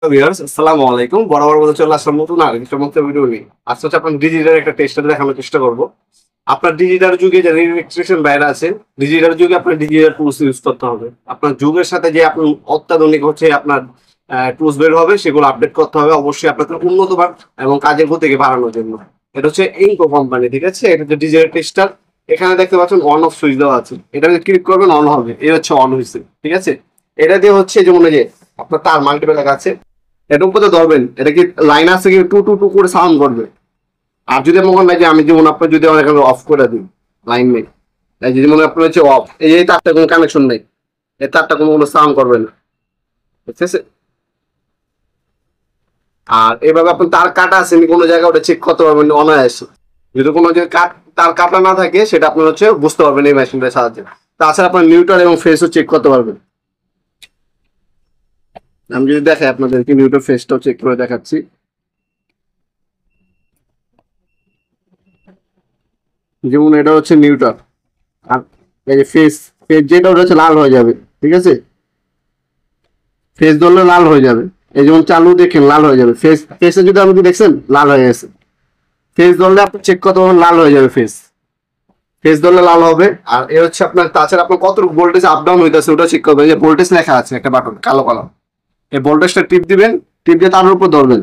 Viewers আসসালামু আলাইকুম। বরাবর মতো চলে আসলাম নতুন আরেকটি চমৎকার ভিডিও নিয়ে। আজকে হচ্ছে আপনার ডিজিটাল একটা টেস্টার দেখানোর চেষ্টা করব। আপনার ডিজিটাল যুগে যে রেজিস্ট্রেশন বাইরে আছে, ডিজিটাল যুগে আপনার ডিজিটাল টুলস ইউজ করতে হবে। আপনার যুগের সাথে যে আপনার অত্যাধুনিক হচ্ছে আপনার টুলস বের হবে, সেগুলো আপডেট করতে হবে অবশ্যই আপনাকে উন্নত মান এবং কাজের গতিকে বাড়ানোর জন্য। এটা হচ্ছে ইনকো কোম্পানি, ঠিক আছে? এটা হচ্ছে ডিজিটাল টেস্টার। এখানে দেখতে পাচ্ছেন অন অফ সুইচ দেওয়া আছে। এটা ক্লিক করবেন অন হবে, এই হচ্ছে অন হয়েছে, ঠিক আছে? এটা দিয়ে হচ্ছে যেমন এই যে আপনার তার মাল্টিপ্যাক আছে, এটা উপরে ধরবেন, এটা কি লাইন আছে কি টু টু টু করে সাউন্ড করবে। আর যদি মনে হয় যে আমি যেমন আপনার যদি অনেক অফ করে দিই লাইন নেই, এই যদি মনে হয় আপনার হচ্ছে অফ, এই তারটা কোনো কানেকশন নেই, এই তারটা কোনো সাউন্ড করবে না, ঠিক আছে? আর এভাবে আপনার তার কাটা আছে কোনো জায়গায়, ওটা চেক করতে পারবেন অনায়াসে। যদি কোনো যে তার কাটা না থাকে সেটা আপনার হচ্ছে বুঝতে পারবেন এই মেশিনটার সাহায্যে। তাছাড়া আপনার নিউট্রাল এবং ফেসও চেক করতে পারবেন। আমি যদি দেখাই আপনাদেরকে নিউট্রাল ফেসটাও চেক করে দেখাচ্ছি। যেমন এটা হচ্ছে নিউট্রাল, আর এই যে ফেস, ফেস যেটা ওটা হচ্ছে লাল হয়ে যাবে, ঠিক আছে? ফেস ধরলে লাল হয়ে যাবে। এই যেমন চালু দেখেন লাল হয়ে যাবে ফেস, ফেসে যদি আপনি দেখছেন লাল হয়ে গেছে। ফেস ধরলে আপনি চেক করতে পারবেন লাল হয়ে যাবে ফেস, ফেস ধরলে লাল হবে। আর এ হচ্ছে আপনার তাছাড়া আপনার কত ভোল্টেজ আপ ডাউন হইতেছে ওটা চেক করবেন। যে ভোল্টেজ লেখা আছে একটা বাটন কালো কালো, এই ভোল্টেজটা টিপ দিবেন, টিপ দিয়ে তার উপর ধরবেন,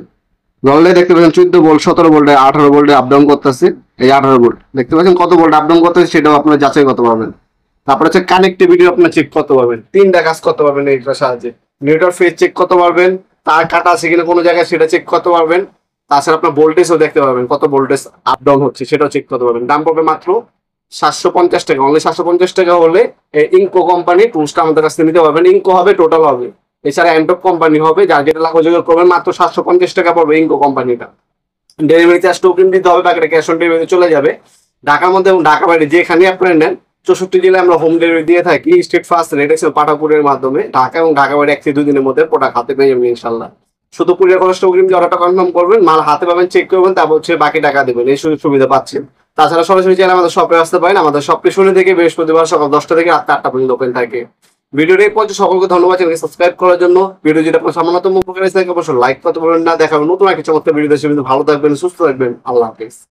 ধরলে দেখতে পাচ্ছেন 14 ভোল্ট, 17 ভোল্টে, 18 ভোল্টে আপ ডাউন করতেছে। এই 18 ভোল্ট দেখতে পাচ্ছেন কত ভোল্ট আপ ডাউন করতেছে সেটাও আপনারা যাচাই করতে পারবেন। তারপর হচ্ছে কানেক্টিভিটি আপনার চেক করতে পারবেন, তিনটা কাজ করতে পারবেন এইটার সাহায্যে। নিউট্রাল ফেজ চেক করতে পারবেন, তার কাটা আছে কিনা কোনো জায়গায় সেটা চেক করতে পারবেন। তাছাড়া আপনার ভোল্টেজও দেখতে পারবেন, কত ভোল্টেজ আপ ডাউন হচ্ছে সেটাও চেক করতে পারবেন। দাম পড়বে মাত্র 750 টাকা, অনলি 750 টাকা হলে ইনকো কোম্পানি টুলসটা আমাদের কাছ থেকে নিতে পারবেন। ইনকো হবে, টোটাল হবে, এছাড়া অ্যান্টক কোম্পানি হবে, যার যেটা লাগবে যোগাযোগ করবেন। মাত্র 750 টাকা পড়বে ইনকো কোম্পানিটা। ডেলিভারি চার্জ টোকেন দিতে হবে, বাকিটা ক্যাশ অন ডেলিভারি চলে যাবে। ঢাকার মধ্যে এবং ঢাকা বাইরে যেখানে আপনারা নেন, 64 জেলায় আমরা হোম ডেলিভারি দিয়ে থাকি। স্টেট ফার্স্ট রেট এক্সেল পাঠাপুরের মাধ্যমে ঢাকা এবং ঢাকা বাইরে 1 থেকে 2 দিনের মধ্যে প্রোডাক্ট হাতে পেয়ে যাবেন ইনশাল্লাহ। শুধু কুরিয়ার খরচটা অগ্রিম দিয়ে অর্ডারটা কনফার্ম করবেন, মাল হাতে পাবেন, চেক করবেন, তারপর হচ্ছে বাকি টাকা দেবেন। এই সুযোগ সুবিধা পাচ্ছেন। তাছাড়া সরাসরি চাইলে আমাদের শপে আসতে পারেন। আমাদের শপটি শনি থেকে বৃহস্পতিবার সকাল 10টা থেকে রাত 8টা পর্যন্ত ওপেন থাকে। ভিডিওটি এই পর্যন্ত সকলকে ধন্যবাদ, চ্যানেলকে সাবস্ক্রাইব করার জন্য। ভিডিও যদি আপনার সামান্যতম উপকার এসে থাকে অবশ্যই লাইক করতে পারবেন না। দেখাবেন নতুন একটা চমৎকার ভিডিও দেশে। ভালো থাকবেন, সুস্থ থাকবেন, আল্লাহ হাফেজ।